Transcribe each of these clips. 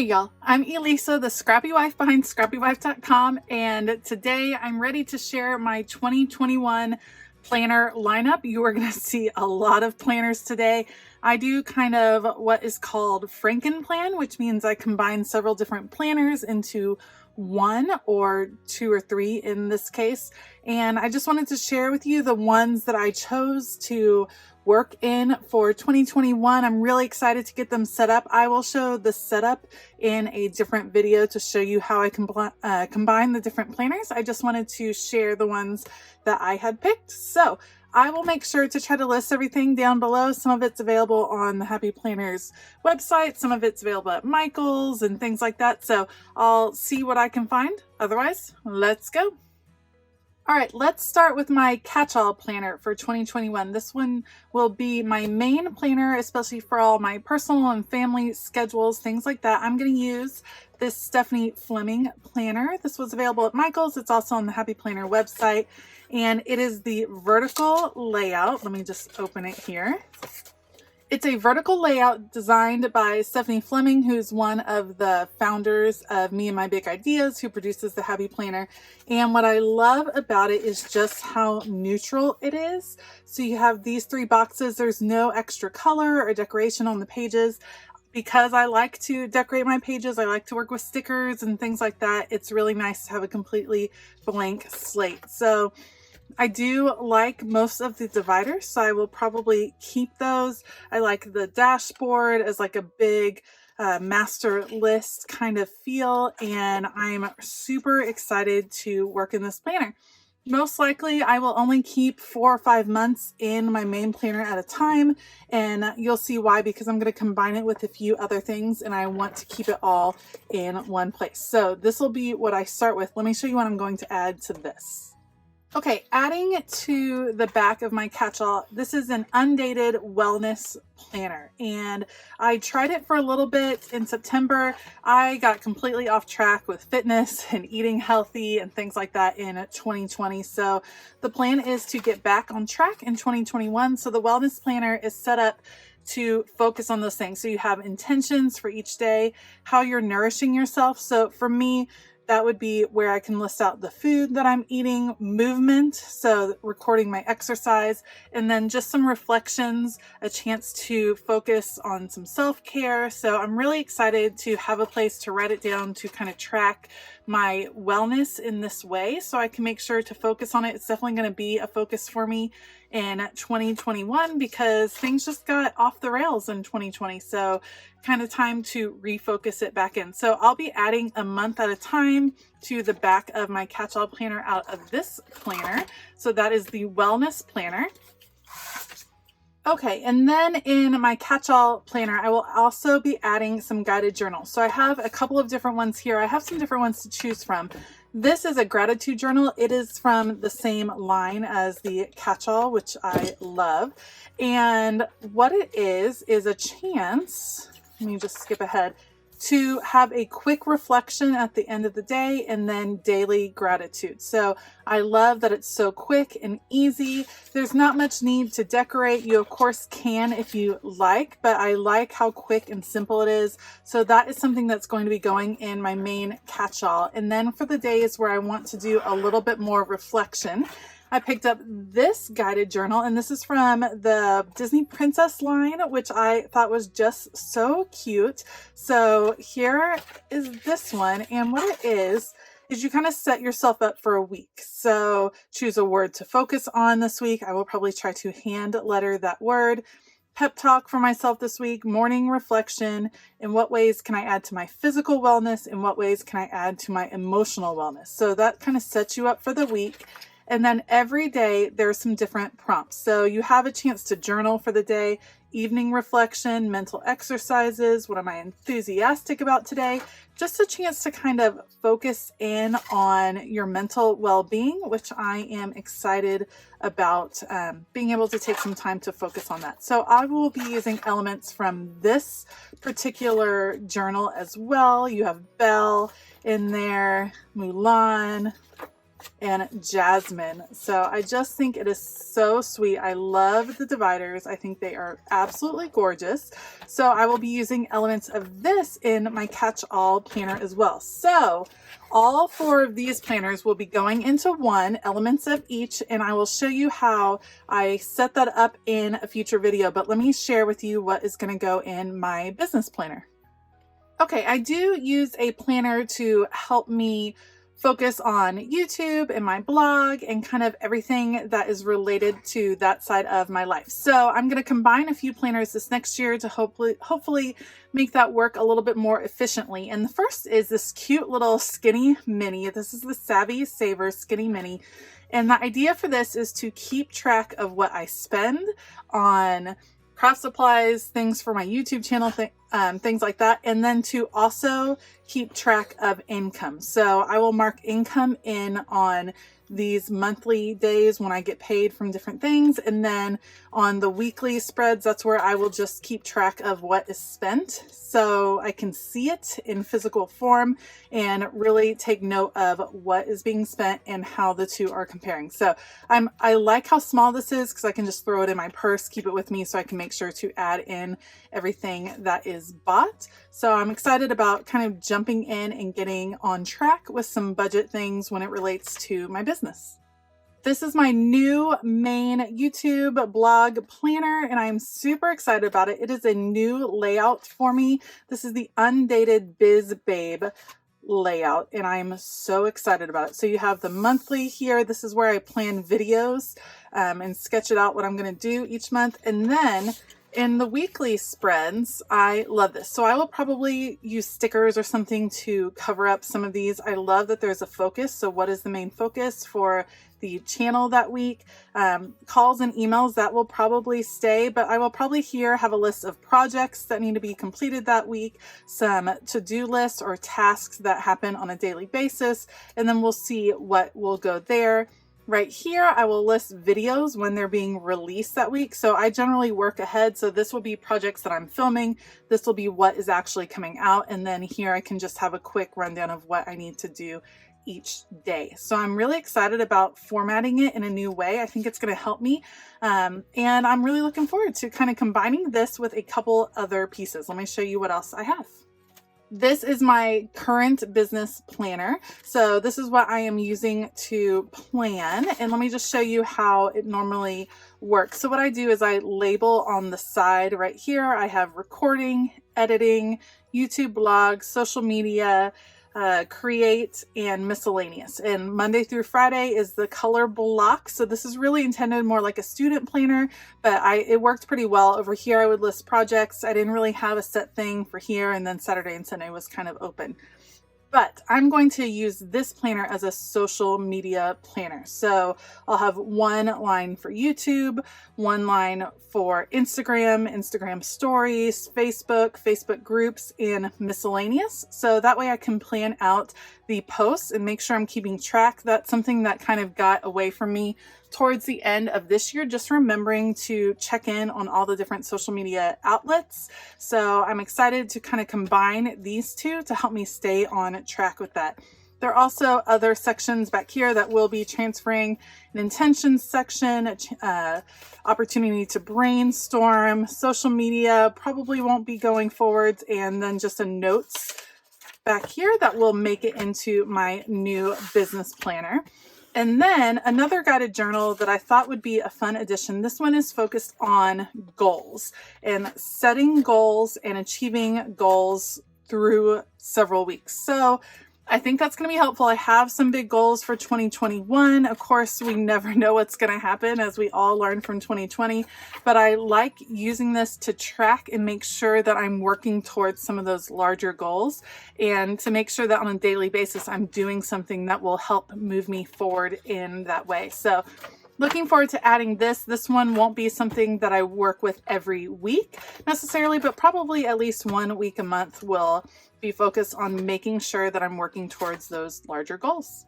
y'all, I'm Elisa, the Scrappy Wife behind ScrappyWife.com, and today I'm ready to share my 2021 planner lineup. You are going to see a lot of planners today. I do kind of what is called Franken-plan, which means I combine several different planners into one or two or three in this case. And I just wanted to share with you the ones that I chose to work in for 2021. I'm really excited to get them set up. I will show the setup in a different video to show you how I combine the different planners. I just wanted to share the ones that I had picked. So I will make sure to try to list everything down below. Some of it's available on the Happy Planners website. Some of it's available at Michael's and things like that. So I'll see what I can find. Otherwise, let's go. All right, let's start with my catch-all planner for 2021. This one will be my main planner, especially for all my personal and family schedules, things like that. I'm going to use this Stephanie Fleming planner. This was available at Michael's. It's also on the Happy Planner website, and it is the vertical layout. Let me just open it here. It's a vertical layout designed by Stephanie Fleming, who's one of the founders of Me and My Big Ideas, who produces the Happy Planner. And what I love about it is just how neutral it is. So you have these three boxes. There's no extra color or decoration on the pages. Because I like to decorate my pages, I like to work with stickers and things like that. It's really nice to have a completely blank slate. So I do like most of the dividers, so I will probably keep those. I like the dashboard as like a big master list kind of feel, and I'm super excited to work in this planner. Most likely I will only keep 4 or 5 months in my main planner at a time, and you'll see why, because I'm going to combine it with a few other things and I want to keep it all in one place. So this will be what I start with. Let me show you what I'm going to add to this. Okay, adding to the back of my catch-all, this is an undated wellness planner, and I tried it for a little bit in September. I got completely off track with fitness and eating healthy and things like that in 2020. So the plan is to get back on track in 2021. So the wellness planner is set up to focus on those things. So you have intentions for each day, how you're nourishing yourself. So for me, that would be where I can list out the food that I'm eating, movement, so recording my exercise, and then just some reflections, a chance to focus on some self-care. So I'm really excited to have a place to write it down, to kind of track my wellness in this way so I can make sure to focus on it. It's definitely going to be a focus for me in 2021 because things just got off the rails in 2020. So kind of time to refocus it back in. So I'll be adding a month at a time to the back of my catch-all planner out of this planner. So that is the wellness planner. Okay, and then in my catch-all planner, I will also be adding some guided journals. So I have a couple of different ones here. I have some different ones to choose from. This is a gratitude journal. It is from the same line as the catch-all, which I love. And what it is a chance, let me just skip ahead, to have a quick reflection at the end of the day and then daily gratitude. So I love that it's so quick and easy. There's not much need to decorate. You of course can if you like, but I like how quick and simple it is. So that is something that's going to be going in my main catch-all. And then for the days where I want to do a little bit more reflection, I picked up this guided journal, and this is from the Disney Princess line, which I thought was just so cute. So here is this one, and what it is you kind of set yourself up for a week. So choose a word to focus on this week. I will probably try to hand letter that word. Pep talk for myself this week, morning reflection. In what ways can I add to my physical wellness? In what ways can I add to my emotional wellness? So that kind of sets you up for the week. And then every day there's some different prompts. So you have a chance to journal for the day, evening reflection, mental exercises. What am I enthusiastic about today? Just a chance to kind of focus in on your mental well-being, which I am excited about being able to take some time to focus on that. So I will be using elements from this particular journal as well. You have Belle in there, Mulan, and jasmine. So I just think it is so sweet. I love the dividers. I think they are absolutely gorgeous. So I will be using elements of this in my catch-all planner as well. So all 4 of these planners will be going into one, elements of each, and I will show you how I set that up in a future video. But let me share with you what is going to go in my business planner. Okay, I do use a planner to help me focus on YouTube and my blog and kind of everything that is related to that side of my life. So I'm going to combine a few planners this next year to hopefully make that work a little bit more efficiently. And the first is this cute little skinny mini. This is the Savvy Saver Skinny Mini. And the idea for this is to keep track of what I spend on craft supplies, things for my YouTube channel, things like that, and then to also keep track of income. So I will mark income in on these monthly days when I get paid from different things, and then on the weekly spreads, that's where I will just keep track of what is spent so I can see it in physical form and really take note of what is being spent and how the two are comparing. So I like how small this is because I can just throw it in my purse, keep it with me so I can make sure to add in everything that is bought. So I'm excited about kind of jumping in and getting on track with some budget things when it relates to my business. This is my new main YouTube blog planner, and I'm super excited about it. It is a new layout for me. This is the Undated Biz Babe layout, and I'm so excited about it. So you have the monthly here. This is where I plan videos and sketch it out what I'm going to do each month. And then in the weekly spreads, I love this. So I will probably use stickers or something to cover up some of these. I love that there's a focus. So what is the main focus for the channel that week? Calls and emails, that will probably stay, but I will probably here have a list of projects that need to be completed that week, some to-do lists or tasks that happen on a daily basis, and then we'll see what will go there. Right here, I will list videos when they're being released that week. So I generally work ahead. So this will be projects that I'm filming. This will be what is actually coming out. And then here I can just have a quick rundown of what I need to do each day. So I'm really excited about formatting it in a new way. I think it's going to help me. And I'm really looking forward to kind of combining this with a couple other pieces. Let me show you what else I have. This is my current business planner. So this is what I am using to plan. And let me just show you how it normally works. So what I do is I label on the side right here. I have recording, editing, YouTube blogs, social media, create, and miscellaneous. And Monday through Friday is the color block. So this is really intended more like a student planner, but it worked pretty well. Over here I would list projects. I didn't really have a set thing for here, and then Saturday and Sunday was kind of open. But I'm going to use this planner as a social media planner. So I'll have one line for YouTube, one line for Instagram stories, Facebook groups, and miscellaneous. So that way I can plan out the posts and make sure I'm keeping track. That's something that kind of got away from me towards the end of this year, just remembering to check in on all the different social media outlets. So I'm excited to kind of combine these two to help me stay on track with that. There are also other sections back here that will be transferring: an intentions section, opportunity to brainstorm, social media probably won't be going forwards, and then just a notes back here that will make it into my new business planner. And then another guided journal that I thought would be a fun addition. This one is focused on goals and setting goals and achieving goals through several weeks. So I think that's going to be helpful. I have some big goals for 2021. Of course, we never know what's going to happen, as we all learned from 2020, but I like using this to track and make sure that I'm working towards some of those larger goals, and to make sure that on a daily basis, I'm doing something that will help move me forward in that way. So looking forward to adding this. This one won't be something that I work with every week necessarily, but probably at least 1 week a month will be focused on making sure that I'm working towards those larger goals.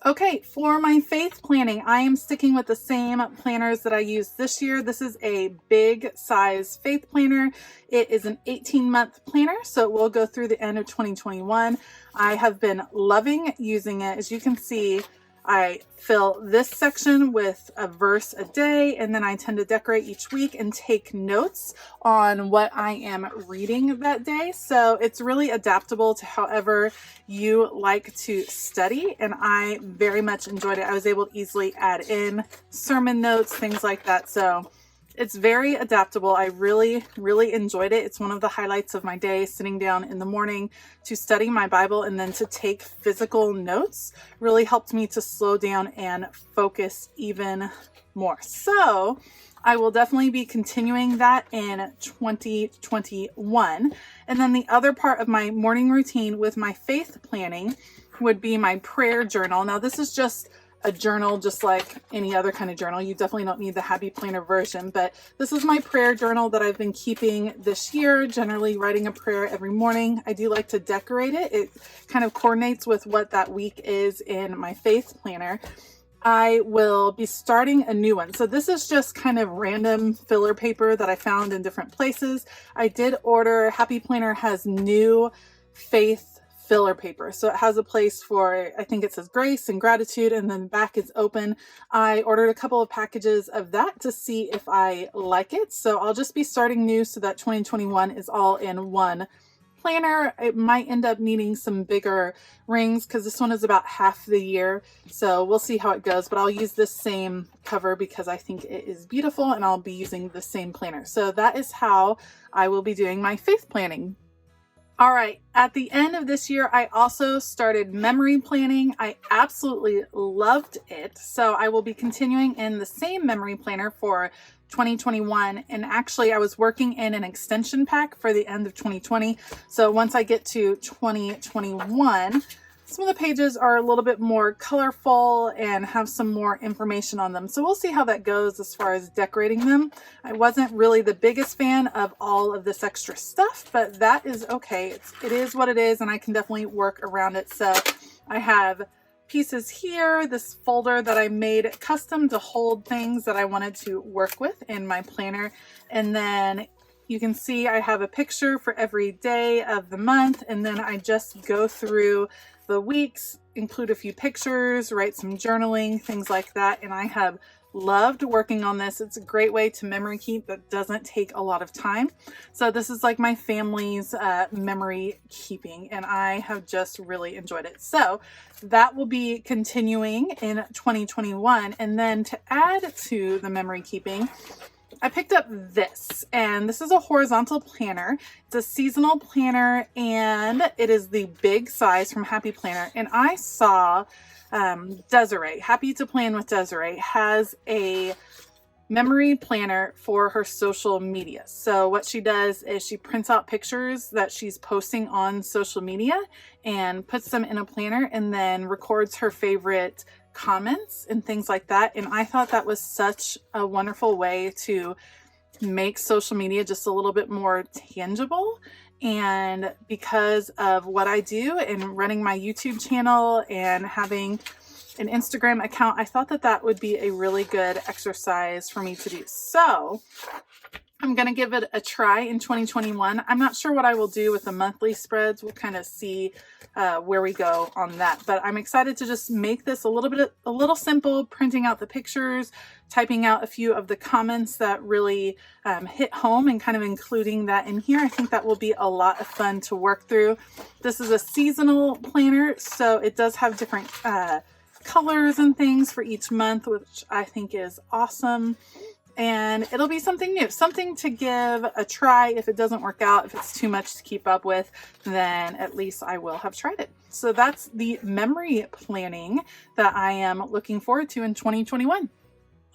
Okay, for my faith planning, I am sticking with the same planners that I used this year. This is a big size faith planner. It is an 18-month planner, so it will go through the end of 2021. I have been loving using it. As you can see, I fill this section with a verse a day, and then I tend to decorate each week and take notes on what I am reading that day. So it's really adaptable to however you like to study, and I very much enjoyed it. I was able to easily add in sermon notes, things like that. So it's very adaptable. I really, really enjoyed it. It's one of the highlights of my day, sitting down in the morning to study my Bible and then to take physical notes really helped me to slow down and focus even more. So I will definitely be continuing that in 2021. And then the other part of my morning routine with my faith planning would be my prayer journal. Now, this is just a journal, just like any other kind of journal. You definitely don't need the Happy Planner version, but this is my prayer journal that I've been keeping this year, generally writing a prayer every morning. I do like to decorate it. It kind of coordinates with what that week is in my faith planner. I will be starting a new one. So this is just kind of random filler paper that I found in different places. I did order, Happy Planner has new faith filler paper. So it has a place for, I think it says grace and gratitude, and then the back is open. I ordered a couple of packages of that to see if I like it. So I'll just be starting new so that 2021 is all in one planner. It might end up needing some bigger rings because this one is about half the year. So we'll see how it goes, but I'll use this same cover because I think it is beautiful, and I'll be using the same planner. So that is how I will be doing my faith planning. All right, at the end of this year, I also started memory planning. I absolutely loved it. So I will be continuing in the same memory planner for 2021. And actually, I was working in an extension pack for the end of 2020. So once I get to 2021, some of the pages are a little bit more colorful and have some more information on them. So we'll see how that goes as far as decorating them. I wasn't really the biggest fan of all of this extra stuff, but that is okay. It is what it is, and I can definitely work around it. So I have pieces here, this folder that I made custom to hold things that I wanted to work with in my planner. And then you can see I have a picture for every day of the month, and then I just go through the weeks, include a few pictures, write some journaling, things like that. And I have loved working on this. It's a great way to memory keep that doesn't take a lot of time. So this is like my family's memory keeping, and I have just really enjoyed it. So that will be continuing in 2021. And then to add to the memory keeping, I picked up this, and this is a horizontal planner. It's a seasonal planner, and it is the big size from Happy Planner. And I saw Desiree, Happy to Plan with Desiree, has a memory planner for her social media. So what she does is she prints out pictures that she's posting on social media and puts them in a planner, and then records her favorite comments and things like that. And I thought that was such a wonderful way to make social media just a little bit more tangible. And because of what I do and running my YouTube channel and having an Instagram account, I thought that that would be a really good exercise for me to do. So I'm going to give it a try in 2021. I'm not sure what I will do with the monthly spreads. We'll kind of see where we go on that. But I'm excited to just make this a little simple, printing out the pictures, typing out a few of the comments that really hit home, and kind of including that in here. I think that will be a lot of fun to work through. This is a seasonal planner, so it does have different colors and things for each month, which I think is awesome. And it'll be something new, something to give a try. If it doesn't work out, if it's too much to keep up with, then at least I will have tried it. So that's the memory planning that I am looking forward to in 2021.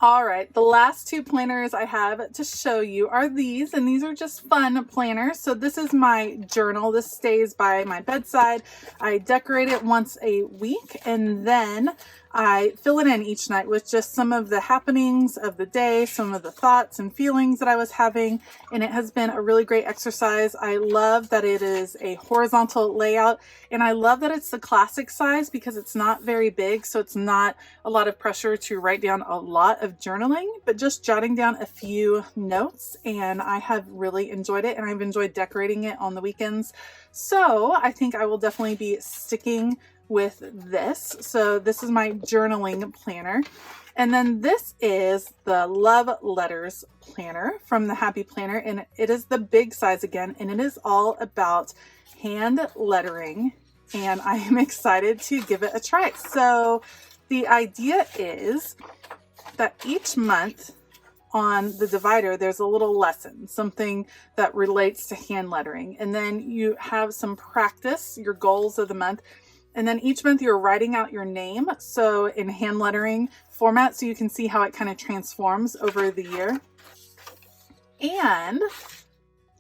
All right, the last two planners I have to show you are these, and these are just fun planners. So this is my journal. This stays by my bedside. I decorate it once a week, and then I fill it in each night with just some of the happenings of the day, some of the thoughts and feelings that I was having, and it has been a really great exercise. I love that it is a horizontal layout, and I love that it's the classic size because it's not very big, so it's not a lot of pressure to write down a lot of journaling, but just jotting down a few notes, and I have really enjoyed it, and I've enjoyed decorating it on the weekends. So I think I will definitely be sticking with this. So this is my journaling planner. And then this is the Love Letters planner from the Happy Planner. And it is the big size again. And it is all about hand lettering. And I am excited to give it a try. So the idea is that each month on the divider, there's a little lesson, something that relates to hand lettering. And then you have some practice, your goals of the month. And then each month you're writing out your name, so in hand lettering format, so you can see how it kind of transforms over the year. And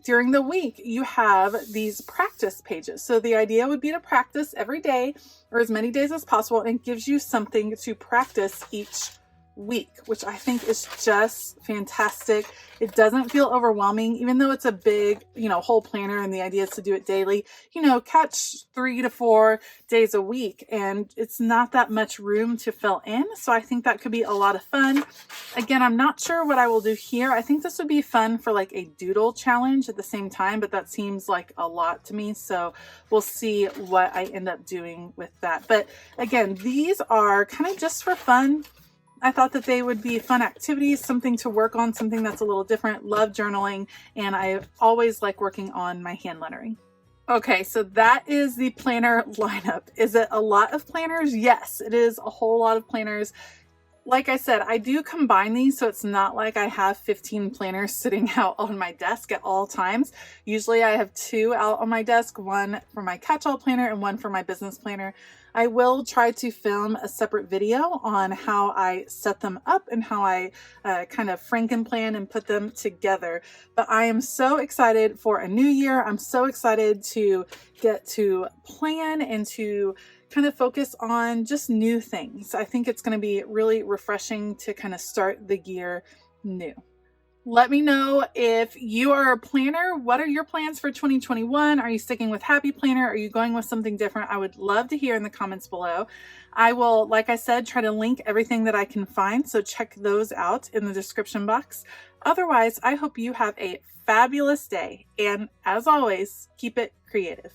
during the week, you have these practice pages. So the idea would be to practice every day or as many days as possible, and it gives you something to practice each week, which I think is just fantastic. It doesn't feel overwhelming, even though it's a big, whole planner, and the idea is to do it daily, catch 3 to 4 days a week, and it's not that much room to fill in. So I think that could be a lot of fun. Again, I'm not sure what I will do here. I think this would be fun for like a doodle challenge at the same time, but that seems like a lot to me. So we'll see what I end up doing with that. But again, these are kind of just for fun. I thought that they would be fun activities, something to work on, something that's a little different. Love journaling, and I always like working on my hand lettering. Okay, so that is the planner lineup. Is it a lot of planners? Yes, it is a whole lot of planners. Like I said, I do combine these, so it's not like I have 15 planners sitting out on my desk at all times. Usually I have 2 out on my desk, one for my catch-all planner and one for my business planner. I will try to film a separate video on how I set them up and how I kind of frankenplan and put them together. But I am so excited for a new year. I'm so excited to get to plan and to kind of focus on just new things. I think it's going to be really refreshing to kind of start the year new. Let me know if you are a planner. What are your plans for 2021? Are you sticking with Happy Planner? Are you going with something different? I would love to hear in the comments below. I will, like I said, try to link everything that I can find, so check those out in the description box. Otherwise, I hope you have a fabulous day, and as always, keep it creative.